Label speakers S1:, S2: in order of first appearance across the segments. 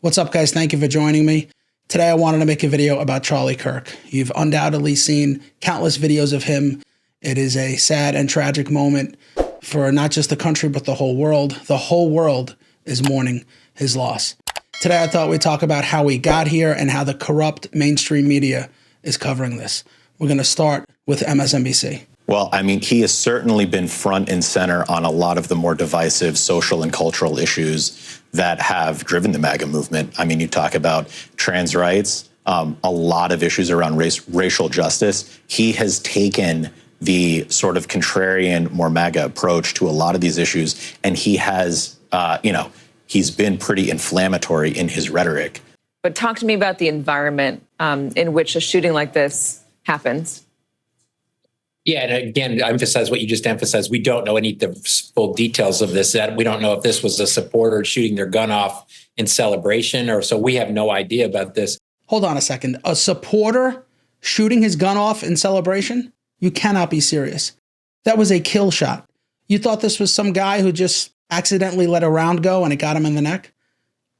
S1: What's up, guys? Thank you for joining me. Today, I wanted to make a video about Charlie Kirk. You've undoubtedly seen countless videos of him. It is a sad and tragic moment for not just the country, but the whole world. The whole world is mourning his loss. Today, I thought we'd talk about how we got here and how the corrupt mainstream media is covering this. We're going to start with MSNBC.
S2: Well, I mean, he has certainly been front and center on a lot of the more divisive social and cultural issues that have driven the MAGA movement. I mean, you talk about trans rights, a lot of issues around racial justice. He has taken the sort of contrarian, more MAGA approach to a lot of these issues, and he has, he's been pretty inflammatory in his rhetoric.
S3: But talk to me about the environment in which a shooting like this happens.
S4: Yeah, and again, I emphasize what you just emphasized. We don't know any of the full details of this. That we don't know if this was a supporter shooting their gun off in celebration, or so we have no idea about this.
S1: Hold on a second. A supporter shooting his gun off in celebration? You cannot be serious. That was a kill shot. You thought this was some guy who just accidentally let a round go and it got him in the neck?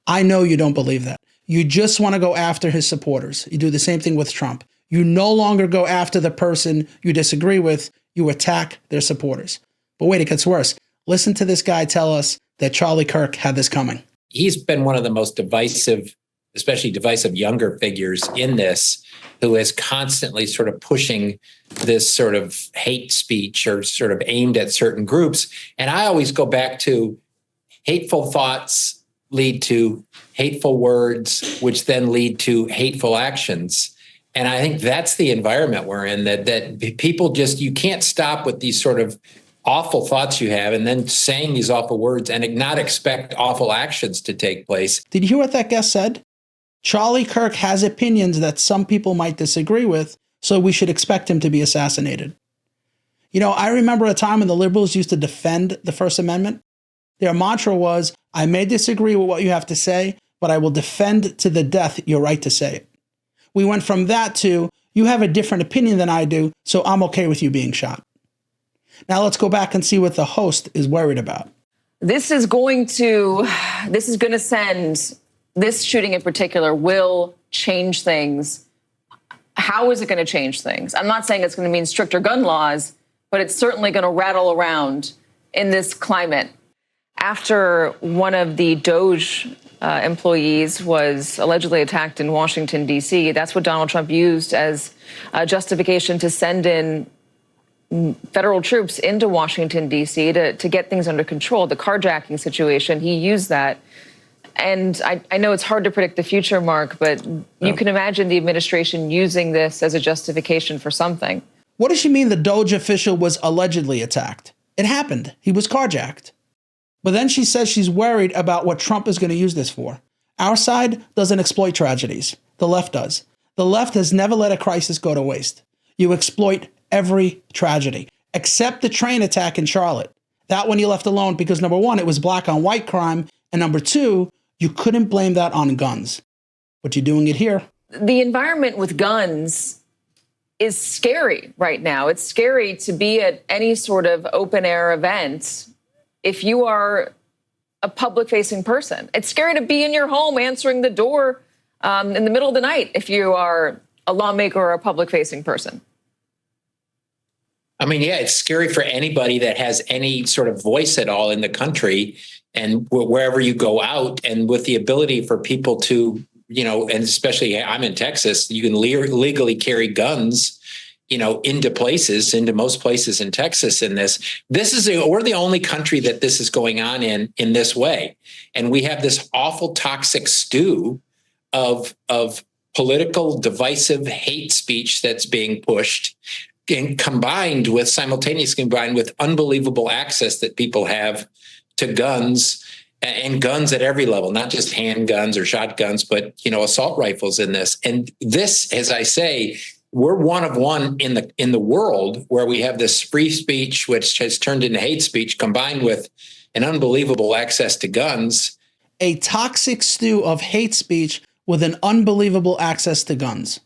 S1: I know you don't believe that. You just want to go after his supporters. You do the same thing with Trump. You no longer go after the person you disagree with. You attack their supporters. But wait, it gets worse. Listen to this guy tell us that Charlie Kirk had this coming.
S4: He's been one of the most divisive, especially divisive younger figures in this, who is constantly sort of pushing this sort of hate speech or sort of aimed at certain groups. And I always go back to hateful thoughts lead to hateful words, which then lead to hateful actions. And I think that's the environment we're in, that people just, you can't stop with these sort of awful thoughts you have and then saying these awful words and not expect awful actions to take place.
S1: Did you hear what that guest said? Charlie Kirk has opinions that some people might disagree with, so we should expect him to be assassinated. You know, I remember a time when the liberals used to defend the First Amendment. Their mantra was, I may disagree with what you have to say, but I will defend to the death your right to say it. We went from that to, you have a different opinion than I do, so I'm okay with you being shot. Now let's go back and see what the host is worried about.
S3: This is going to send, this shooting in particular will change things. How is it going to change things? I'm not saying it's going to mean stricter gun laws, but it's certainly going to rattle around in this climate. After one of the DOJ employees was allegedly attacked in Washington, D.C., that's what Donald Trump used as justification to send in federal troops into Washington, D.C. to get things under control. The carjacking situation, he used that. And I know it's hard to predict the future, Mark, but you can imagine the administration using this as a justification for something.
S1: What does she mean the DOJ official was allegedly attacked? It happened. He was carjacked. But then she says she's worried about what Trump is going to use this for. Our side doesn't exploit tragedies. The left does. The left has never let a crisis go to waste. You exploit every tragedy, except the train attack in Charlotte. That one you left alone because, number one, it was black on white crime, and number two, you couldn't blame that on guns. But you're doing it here.
S3: The environment with guns is scary right now. It's scary to be at any sort of open-air event if you are a public-facing person. It's scary to be in your home answering the door in the middle of the night if you are a lawmaker or a public-facing person.
S4: I mean, yeah, it's scary for anybody that has any sort of voice at all in the country and wherever you go out, and with the ability for people to, and especially I'm in Texas, you can legally carry guns into most places in Texas in this. We're the only country that this is going on in this way. And we have this awful toxic stew of political divisive hate speech that's being pushed and simultaneously combined with unbelievable access that people have to guns, and guns at every level, not just handguns or shotguns, but, assault rifles in this. And this, as I say, we're one of one in the world where we have this free speech, which has turned into hate speech, combined with an unbelievable access to guns.
S1: A toxic stew of hate speech with an unbelievable access to guns.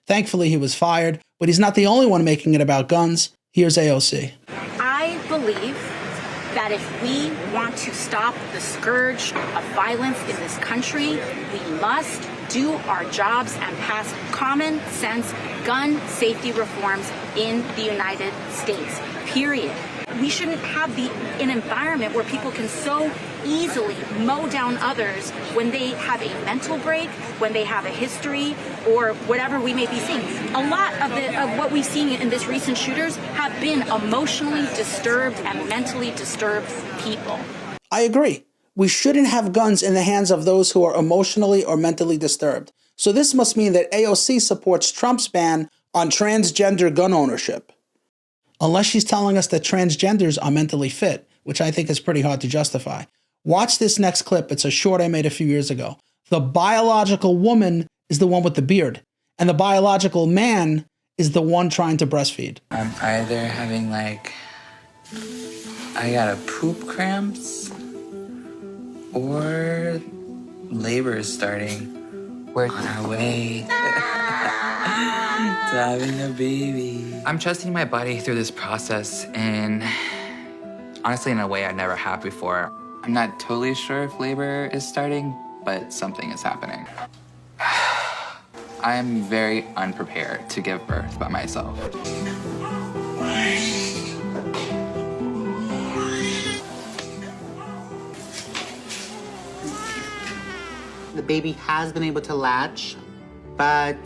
S1: Thankfully, he was fired, but he's not the only one making it about guns. Here's AOC.
S5: I believe that that if we want to stop the scourge of violence in this country, we must do our jobs and pass common sense gun safety reforms in the United States, period. We shouldn't have an environment where people can so easily mow down others when they have a mental break, when they have a history, or whatever we may be seeing. A lot of what we've seen in this recent shooters have been emotionally disturbed and mentally disturbed people.
S1: I agree. We shouldn't have guns in the hands of those who are emotionally or mentally disturbed. So this must mean that AOC supports Trump's ban on transgender gun ownership. Unless she's telling us that transgenders are mentally fit, which I think is pretty hard to justify. Watch this next clip. It's a short I made a few years ago. The biological woman is the one with the beard, and the biological man is the one trying to breastfeed.
S6: I'm either having I got a poop cramps, or labor is starting. We're on our way to having a baby. I'm trusting my body through this process, and honestly, in a way I never have before. I'm not totally sure if labor is starting, but something is happening. I'm very unprepared to give birth by myself.
S7: The baby has been able to latch, but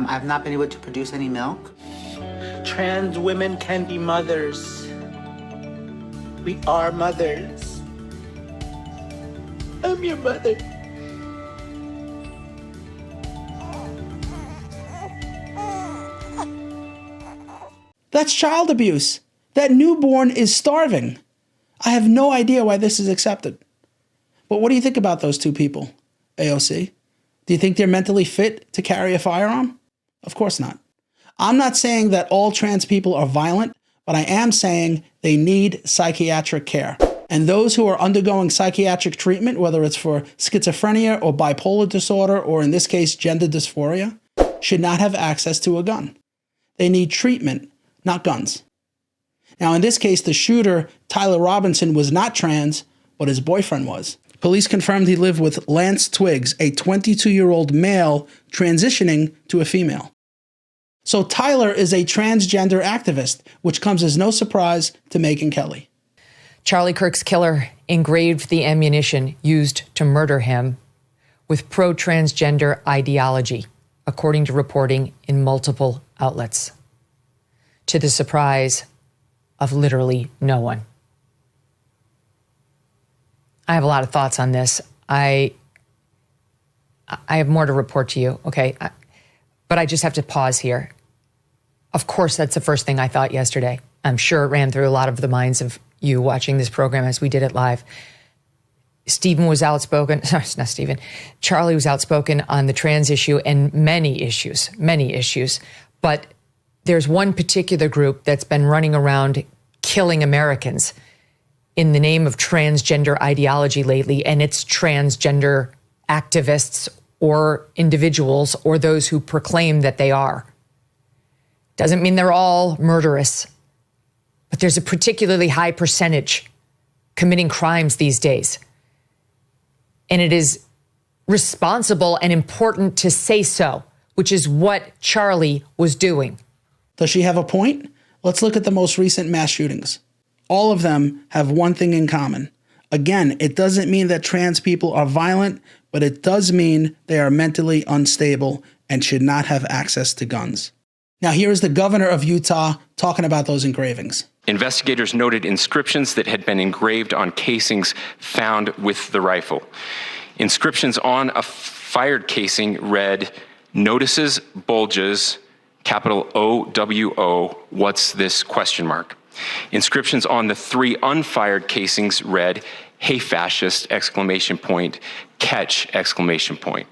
S7: I've not been able to produce any milk.
S8: Trans women can be mothers. We are mothers. I'm your mother.
S1: That's child abuse. That newborn is starving. I have no idea why this is accepted. But what do you think about those two people, AOC? Do you think they're mentally fit to carry a firearm? Of course not. I'm not saying that all trans people are violent, but I am saying they need psychiatric care. And those who are undergoing psychiatric treatment, whether it's for schizophrenia or bipolar disorder, or in this case, gender dysphoria, should not have access to a gun. They need treatment, not guns. Now, in this case, the shooter, Tyler Robinson, was not trans, but his boyfriend was. Police confirmed he lived with Lance Twiggs, a 22-year-old male transitioning to a female. So Tyler is a transgender activist, which comes as no surprise to Megyn Kelly.
S9: Charlie Kirk's killer engraved the ammunition used to murder him with pro-transgender ideology, according to reporting in multiple outlets, to the surprise of literally no one. I have a lot of thoughts on this. I have more to report to you, okay? But I just have to pause here. Of course, that's the first thing I thought yesterday. I'm sure it ran through a lot of the minds of you watching this program as we did it live. Stephen was outspoken, sorry, it's not Stephen. Charlie was outspoken on the trans issue and many issues. But there's one particular group that's been running around killing Americans in the name of transgender ideology lately, and it's transgender activists or individuals or those who proclaim that they are. Doesn't mean they're all murderous, but there's a particularly high percentage committing crimes these days. And it is responsible and important to say so, which is what Charlie was doing.
S1: Does she have a point? Let's look at the most recent mass shootings. All of them have one thing in common. Again, it doesn't mean that trans people are violent, but it does mean they are mentally unstable and should not have access to guns. Now, here is the governor of Utah talking about those engravings.
S10: Investigators noted inscriptions that had been engraved on casings found with the rifle. Inscriptions on a fired casing read, "Notices, bulges, capital OWO, what's this, question mark." Inscriptions on the 3 unfired casings read, "Hey fascist, exclamation point, catch, exclamation point."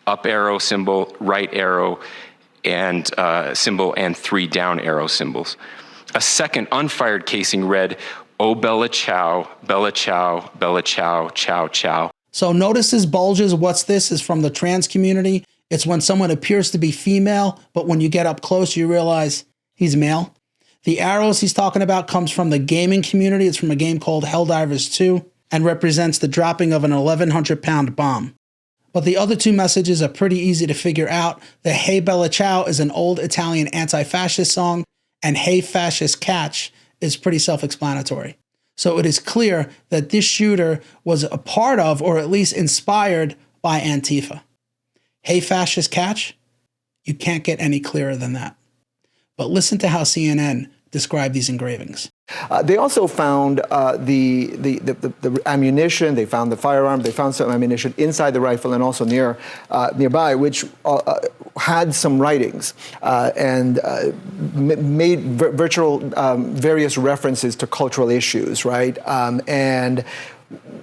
S10: Up arrow symbol, right arrow, and symbol, and 3 down arrow symbols. A second unfired casing read, "Oh Bella Chow, Bella Chow, Bella Chow, Chow Chow."
S1: So notices, bulges, what's this is from the trans community. It's when someone appears to be female, but when you get up close, you realize he's male. The arrows he's talking about comes from the gaming community. It's from a game called Helldivers 2 and represents the dropping of an 1,100-pound bomb. But the other two messages are pretty easy to figure out. The Hey Bella Ciao is an old Italian anti-fascist song, and Hey Fascist Catch is pretty self-explanatory. So it is clear that this shooter was a part of, or at least inspired by, Antifa. Hey Fascist Catch? You can't get any clearer than that. But listen to how CNN described these engravings.
S11: They also found the ammunition. They found the firearm. They found some ammunition inside the rifle and also nearby, which had some writings and made various references to cultural issues, right? And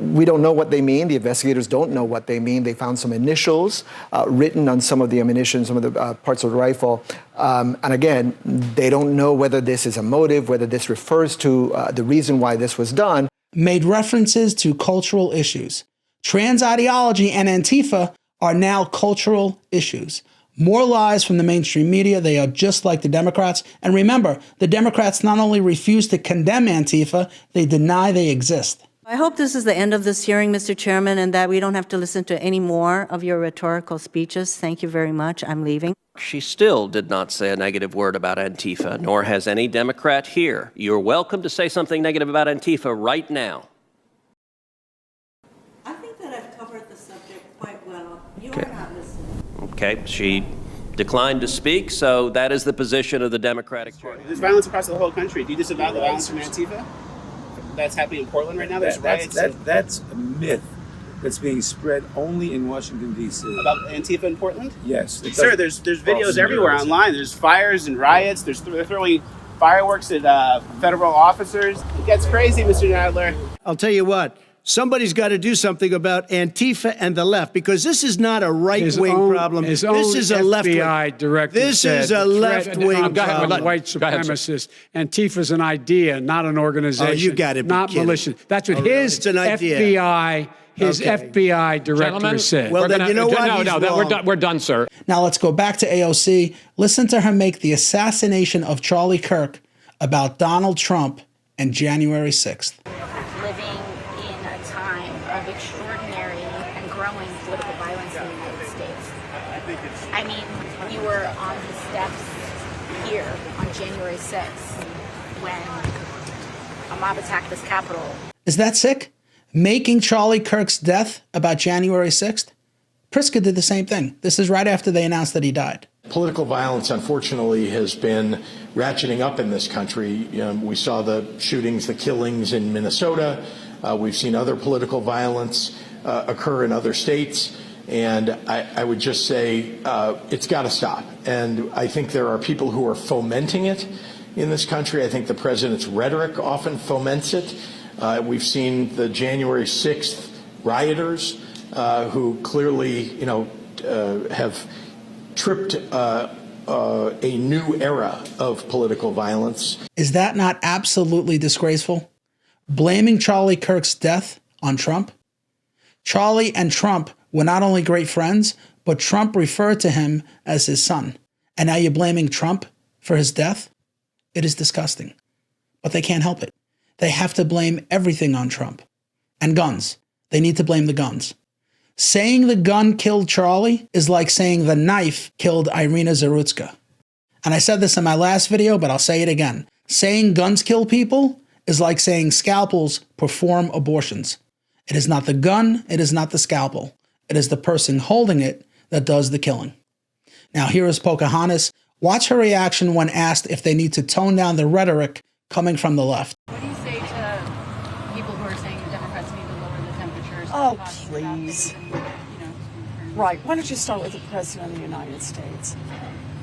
S11: we don't know what they mean. The investigators don't know what they mean. They found some initials written on some of the ammunition, some of the parts of the rifle. And again, they don't know whether this is a motive, whether this refers to the reason why this was done.
S1: Made references to cultural issues. Trans ideology and Antifa are now cultural issues. More lies from the mainstream media. They are just like the Democrats. And remember, the Democrats not only refuse to condemn Antifa, they deny they exist.
S12: I hope this is the end of this hearing, Mr. Chairman, and that we don't have to listen to any more of your rhetorical speeches. Thank you very much. I'm leaving.
S13: She still did not say a negative word about Antifa, nor has any Democrat here. You're welcome to say something negative about Antifa right now.
S12: I think that I've covered the subject quite well. You are not listening.
S13: Okay, she declined to speak, so that is the position of the Democratic Party.
S14: There's violence across the whole country. Do you disavow the violence from Antifa? That's happening in Portland right now? There's riots.
S15: That's a myth that's being spread only in Washington, D.C.
S14: About Antifa in Portland?
S15: Yes.
S14: Sir, there's videos everywhere online. There's fires and riots. They're throwing fireworks at federal officers. It gets crazy, Mr. Nadler.
S16: I'll tell you what. Somebody's got to do something about Antifa and the left, because this is not a right-wing problem. This is a left-wing.
S17: FBI director
S16: This is a left-wing problem.
S17: White supremacist. Antifa's an idea, not an organization.
S16: Oh, you got to be
S17: not
S16: kidding.
S17: militia. That's what his FBI, FBI director said.
S16: Well, then you know what?
S17: No, we're done, sir.
S1: Now let's go back to AOC. Listen to her make the assassination of Charlie Kirk about Donald Trump and January 6th.
S5: Living in a time of extraordinary and growing political violence in the United States. I mean, we were on the steps here on January 6th when a mob attacked this Capitol.
S1: Is that sick? Making Charlie Kirk's death about January 6th? Pritzker did the same thing. This is right after they announced that he died.
S18: Political violence, unfortunately, has been ratcheting up in this country. We saw the shootings, the killings in Minnesota. We've seen other political violence occur in other states. And I would just say it's got to stop. And I think there are people who are fomenting it in this country. I think the president's rhetoric often foments it. We've seen the January 6th rioters who clearly, have tripped a new era of political violence.
S1: Is that not absolutely disgraceful? Blaming Charlie Kirk's death on Trump? Charlie and Trump were not only great friends, but Trump referred to him as his son. And now you're blaming Trump for his death? It is disgusting. But they can't help it. They have to blame everything on Trump. And guns. They need to blame the guns. Saying the gun killed Charlie is like saying the knife killed Irina Zarutska. And I said this in my last video, but I'll say it again. Saying guns kill people is like saying scalpels perform abortions. It is not the gun, it is not the scalpel. It is the person holding it that does the killing. Now here is Pocahontas. Watch her reaction when asked if they need to tone down the rhetoric coming from the left.
S19: What do you say to people who are saying Democrats need to lower the temperatures?
S20: Oh, please. Right. Why don't you start with the President of the United States?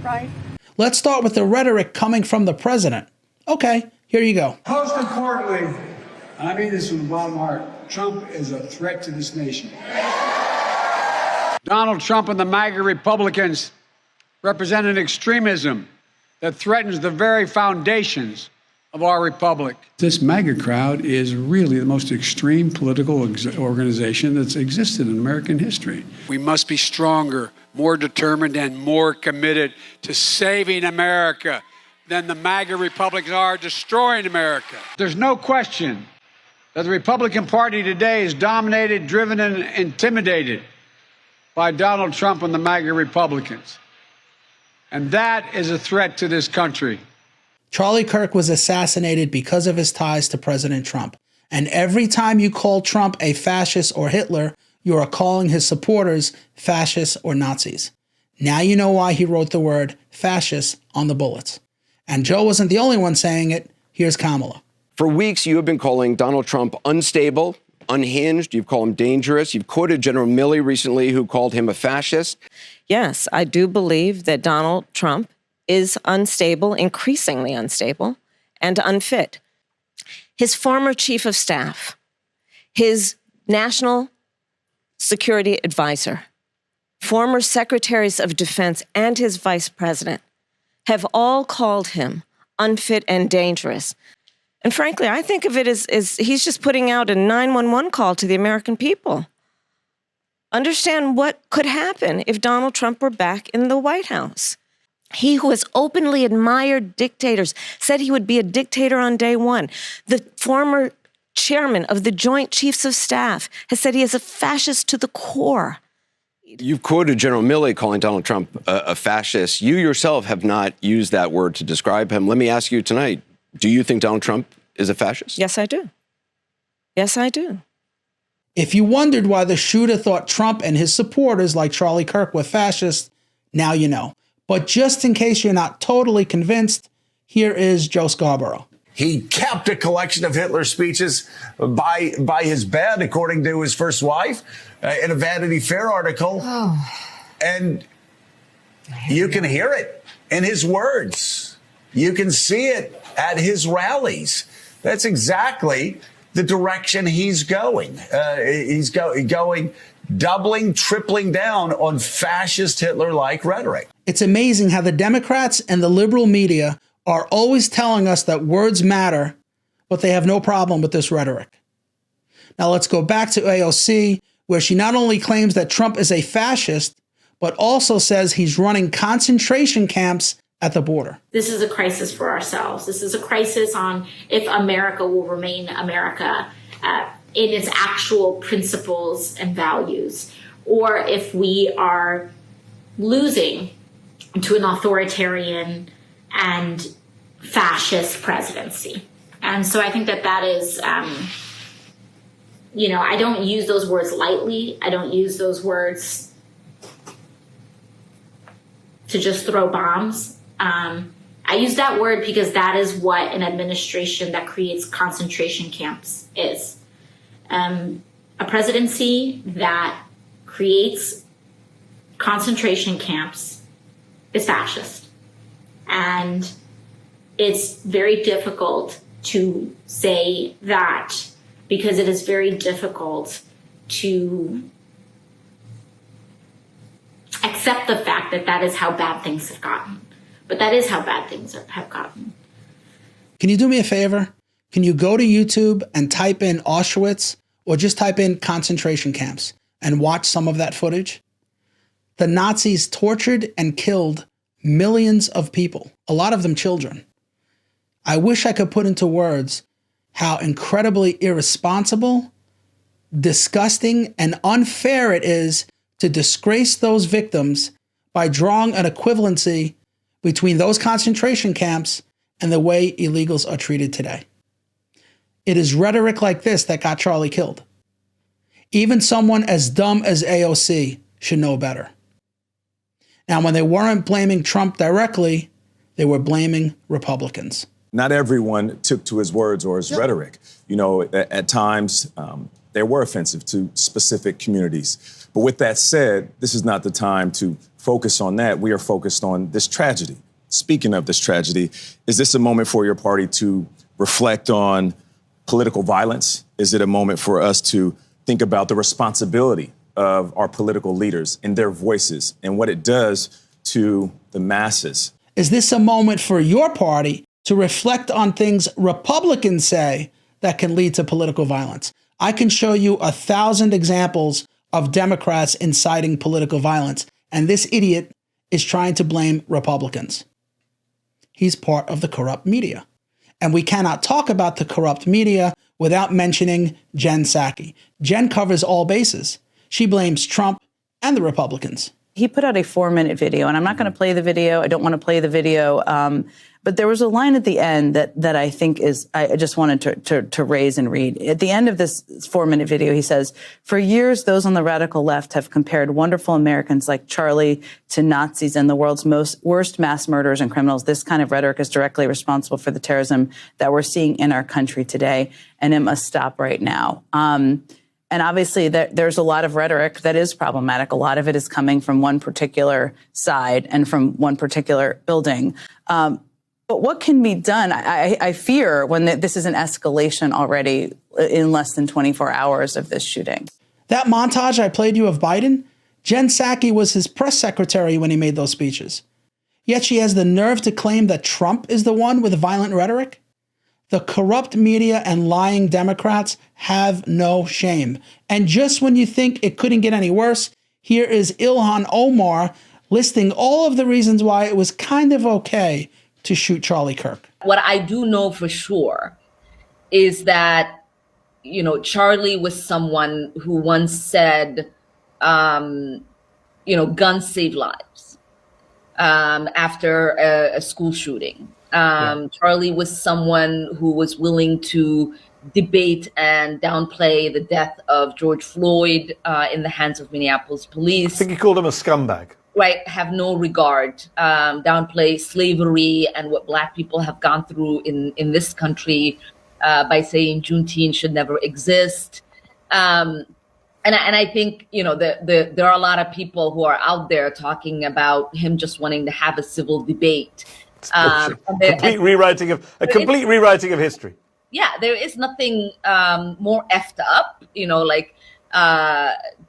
S20: Right?
S1: Let's start with the rhetoric coming from the president. Okay, here you go.
S17: Most importantly, and I mean this from the bottom of my heart, Trump is a threat to this nation. Donald Trump and the MAGA Republicans represent an extremism that threatens the very foundations of our republic. This MAGA crowd is really the most extreme political organization that's existed in American history. We must be stronger, more determined, and more committed to saving America. than the MAGA Republicans are destroying America. There's no question that the Republican Party today is dominated, driven, and intimidated by Donald Trump and the MAGA Republicans. And that is a threat to this country.
S1: Charlie Kirk was assassinated because of his ties to President Trump. And every time you call Trump a fascist or Hitler, you are calling his supporters fascists or Nazis. Now you know why he wrote the word fascist on the bullets. And Joe wasn't the only one saying it. Here's Kamala.
S21: For weeks, you have been calling Donald Trump unstable, unhinged. You've called him dangerous. You've quoted General Milley recently, who called him a fascist.
S22: Yes, I do believe that Donald Trump is unstable, increasingly unstable, and unfit. His former chief of staff, his national security advisor, former secretaries of defense, and his vice president have all called him unfit and dangerous. And frankly, I think of it as he's just putting out a 911 call to the American people. Understand what could happen if Donald Trump were back in the White House. He who has openly admired dictators, said he would be a dictator on day one. The former chairman of the Joint Chiefs of Staff has said he is a fascist to the core.
S21: You've quoted General Milley calling Donald Trump a fascist. You yourself have not used that word to describe him. Let me ask you tonight, do you think Donald Trump is a fascist?
S22: Yes, I do. Yes, I do.
S1: If you wondered why the shooter thought Trump and his supporters like Charlie Kirk were fascists, now you know. But just in case you're not totally convinced, here is Joe Scarborough.
S23: He kept a collection of Hitler's speeches by his bed, according to his first wife, in a Vanity Fair article.
S9: Oh.
S23: And you can hear it in his words. You can see it at his rallies. That's exactly the direction he's going. He's going doubling, tripling down on fascist Hitler-like rhetoric.
S1: It's amazing how the Democrats and the liberal media are always telling us that words matter, but they have no problem with this rhetoric. Now let's go back to AOC, where she not only claims that Trump is a fascist, but also says he's running concentration camps at the border.
S24: This is a crisis for ourselves. This is a crisis on if America will remain America in its actual principles and values, or if we are losing to an authoritarian and fascist presidency. And so I think that is, I don't use those words lightly. I don't use those words to just throw bombs. I use that word because that is what an administration that creates concentration camps is. A presidency that creates concentration camps is fascist. And it's very difficult to say that because it is very difficult to accept the fact that that is how bad things have gotten. But that is how bad things have gotten.
S1: Can you do me a favor? Can you go to YouTube and type in Auschwitz or just type in concentration camps and watch some of that footage? The Nazis tortured and killed millions of people, a lot of them children. I wish I could put into words how incredibly irresponsible, disgusting, and unfair it is to disgrace those victims by drawing an equivalency between those concentration camps and the way illegals are treated today. It is rhetoric like this that got Charlie killed. Even someone as dumb as AOC should know better. Now, when they weren't blaming Trump directly, they were blaming Republicans.
S25: Not everyone took to his words or his rhetoric. You know, at times, they were offensive to specific communities. But with that said, this is not the time to focus on that. We are focused on this tragedy. Speaking of this tragedy, is this a moment for your party to reflect on political violence? Is it a moment for us to think about the responsibility of our political leaders and their voices and what it does to the masses?
S1: Is this a moment for your party to reflect on things Republicans say that can lead to political violence? I can show you 1,000 examples of Democrats inciting political violence, and this idiot is trying to blame Republicans. he's part of the corrupt media. And we cannot talk about the corrupt media without mentioning Jen Psaki. Jen covers all bases. She blames Trump and the Republicans.
S2: He put out a 4-minute video, and I'm not going to play the video. I don't want to play the video. But there was a line at the end that I think I just wanted to raise and read. At the end of this 4-minute video, he says, "For years, those on the radical left have compared wonderful Americans like Charlie to Nazis and the world's worst mass murderers and criminals. This kind of rhetoric is directly responsible for the terrorism that we're seeing in our country today, and it must stop right now." And obviously, there's a lot of rhetoric that is problematic. A lot of it is coming from one particular side and from one particular building. But what can be done? I fear when this is an escalation already in less than 24 hours of this shooting.
S1: That montage I played you of Biden, Jen Psaki was his press secretary when he made those speeches. Yet she has the nerve to claim that Trump is the one with violent rhetoric? The corrupt media and lying Democrats have no shame. And just when you think it couldn't get any worse, here is Ilhan Omar listing all of the reasons why it was kind of okay to shoot Charlie Kirk.
S3: What I do know for sure is that, Charlie was someone who once said, guns save lives after a school shooting. Charlie was someone who was willing to debate and downplay the death of George Floyd in the hands of Minneapolis police.
S4: I think he called him a scumbag.
S3: Right, have no regard, downplay slavery and what Black people have gone through in this country by saying Juneteenth should never exist. And I think, there are a lot of people who are out there talking about him just wanting to have a civil debate.
S4: Complete rewriting of history.
S3: Yeah, there is nothing more effed up,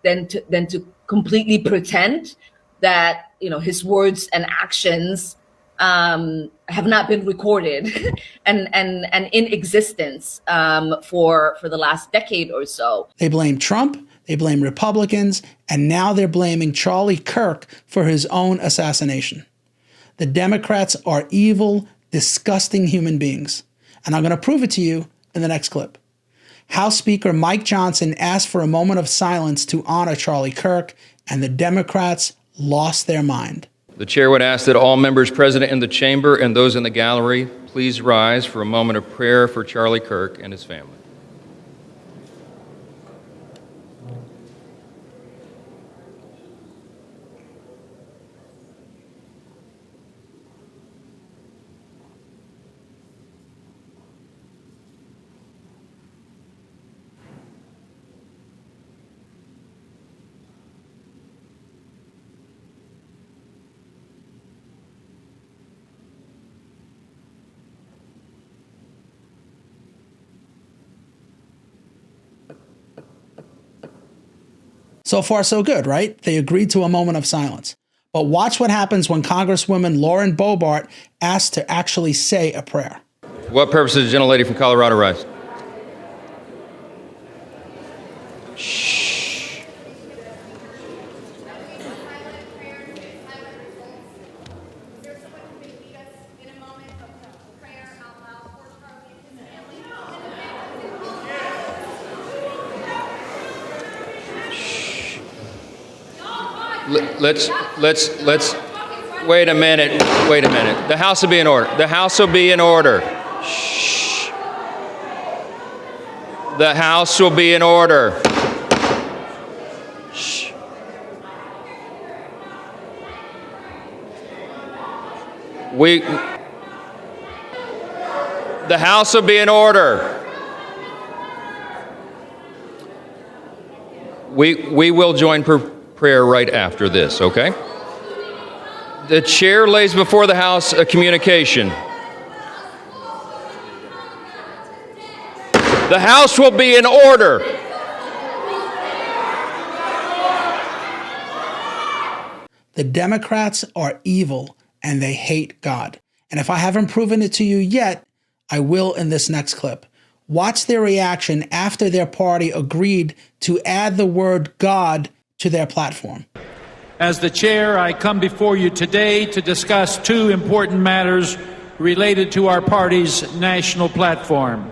S3: than to completely pretend that his words and actions have not been recorded and in existence for the last decade or so.
S1: They blame Trump, they blame Republicans, and now they're blaming Charlie Kirk for his own assassination. The Democrats are evil, disgusting human beings. And I'm going to prove it to you in the next clip. House Speaker Mike Johnson asked for a moment of silence to honor Charlie Kirk, and the Democrats lost their mind.
S6: The chair would ask that all members present in the chamber and those in the gallery please rise for a moment of prayer for Charlie Kirk and his family.
S1: So far, so good, right? They agreed to a moment of silence. But watch what happens when Congresswoman Lauren Boebert asks to actually say a prayer.
S6: For what purpose does the gentlelady from Colorado rise? Shh. Let's wait a minute. The House will be in order. The House will be in order. Shh. The House will be in order. Shh. The House will be in order. We will join prayer right after this, okay? The chair lays before the House a communication. The House will be in order.
S1: The Democrats are evil and they hate God. And if I haven't proven it to you yet, I will in this next clip. Watch their reaction after their party agreed to add the word God to their platform.
S7: As the chair, I come before you today to discuss two important matters related to our party's national platform.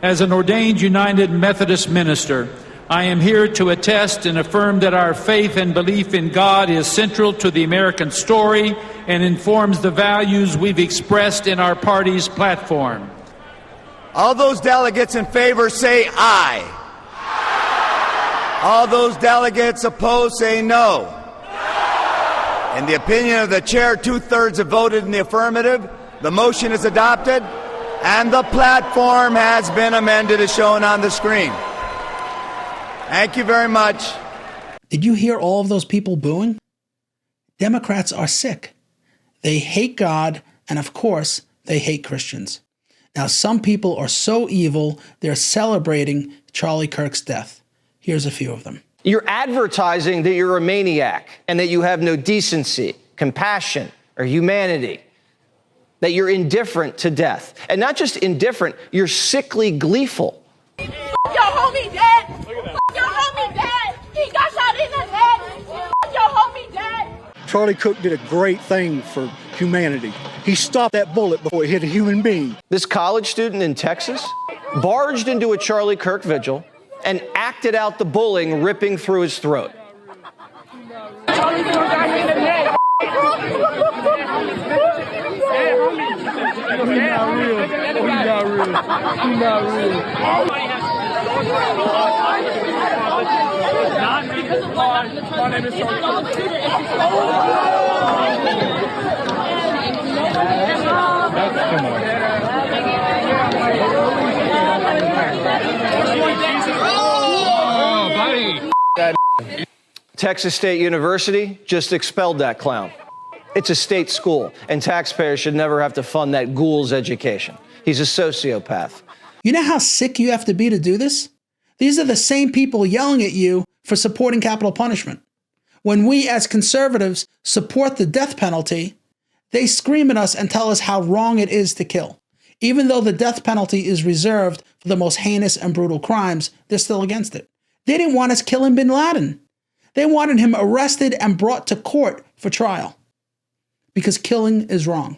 S7: As an ordained United Methodist minister, I am here to attest and affirm that our faith and belief in God is central to the American story and informs the values we've expressed in our party's platform.
S8: All those delegates in favor say aye. All those delegates opposed say no. In the opinion of the chair, 2/3 have voted in the affirmative. The motion is adopted, and the platform has been amended as shown on the screen. Thank you very much.
S1: Did you hear all of those people booing? Democrats are sick. They hate God, and of course, they hate Christians. Now, some people are so evil, they're celebrating Charlie Kirk's death. Here's a few of them.
S10: You're advertising that you're a maniac and that you have no decency, compassion, or humanity, that you're indifferent to death. And not just indifferent, you're sickly gleeful.
S11: Your homie dead. Your homie dead. He got shot in the head. Your homie dead.
S12: Charlie Kirk did a great thing for humanity. He stopped that bullet before it hit a human being.
S10: This college student in Texas barged into a Charlie Kirk vigil and acted out the bullying ripping through his throat.
S11: Charlie Kirk got hit in the head.
S10: Texas State University just expelled that clown. It's a state school, and taxpayers should never have to fund that ghoul's education. He's a sociopath.
S1: You know how sick you have to be to do this? These are the same people yelling at you for supporting capital punishment. When we as conservatives support the death penalty, they scream at us and tell us how wrong it is to kill. Even though the death penalty is reserved for the most heinous and brutal crimes, they're still against it. They didn't want us killing bin Laden. They wanted him arrested and brought to court for trial. Because killing is wrong.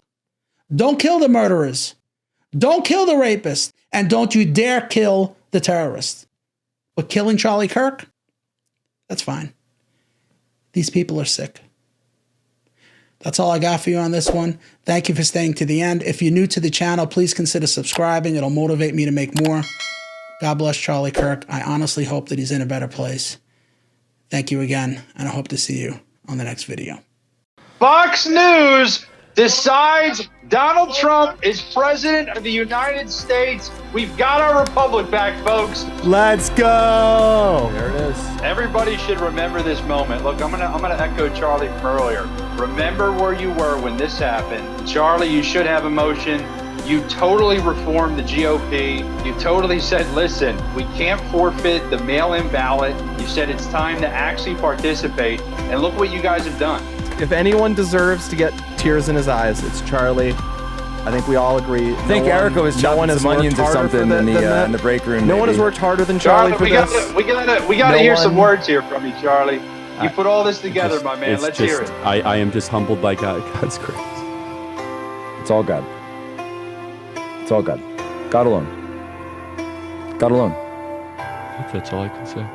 S1: Don't kill the murderers. Don't kill the rapist. And don't you dare kill the terrorist. But killing Charlie Kirk? That's fine. These people are sick. That's all I got for you on this one. Thank you for staying to the end. If you're new to the channel, please consider subscribing. It'll motivate me to make more. God bless Charlie Kirk. I honestly hope that he's in a better place. Thank you again, and I hope to see you on the next video.
S26: Fox News decides Donald Trump is president of the United States. We've got our republic back, folks.
S25: Let's go. There it is.
S26: Everybody should remember this moment. Look, I'm gonna echo Charlie from earlier. Remember where you were when this happened. Charlie, you should have emotion. You totally reformed the GOP. You totally said, listen, we can't forfeit the mail-in ballot. You said it's time to actually participate. And look what you guys have done.
S27: If anyone deserves to get tears in his eyes, it's Charlie. I think we all agree.
S28: I think Erica was chopping some onions or something in the break room.
S27: No one has worked harder than Charlie for this.
S26: We gotta hear some words here from you, Charlie. You put all this together, my man. Let's hear it.
S28: I am just humbled by God's grace. It's all God. It's all God. God alone. God alone.
S6: That's all I can say.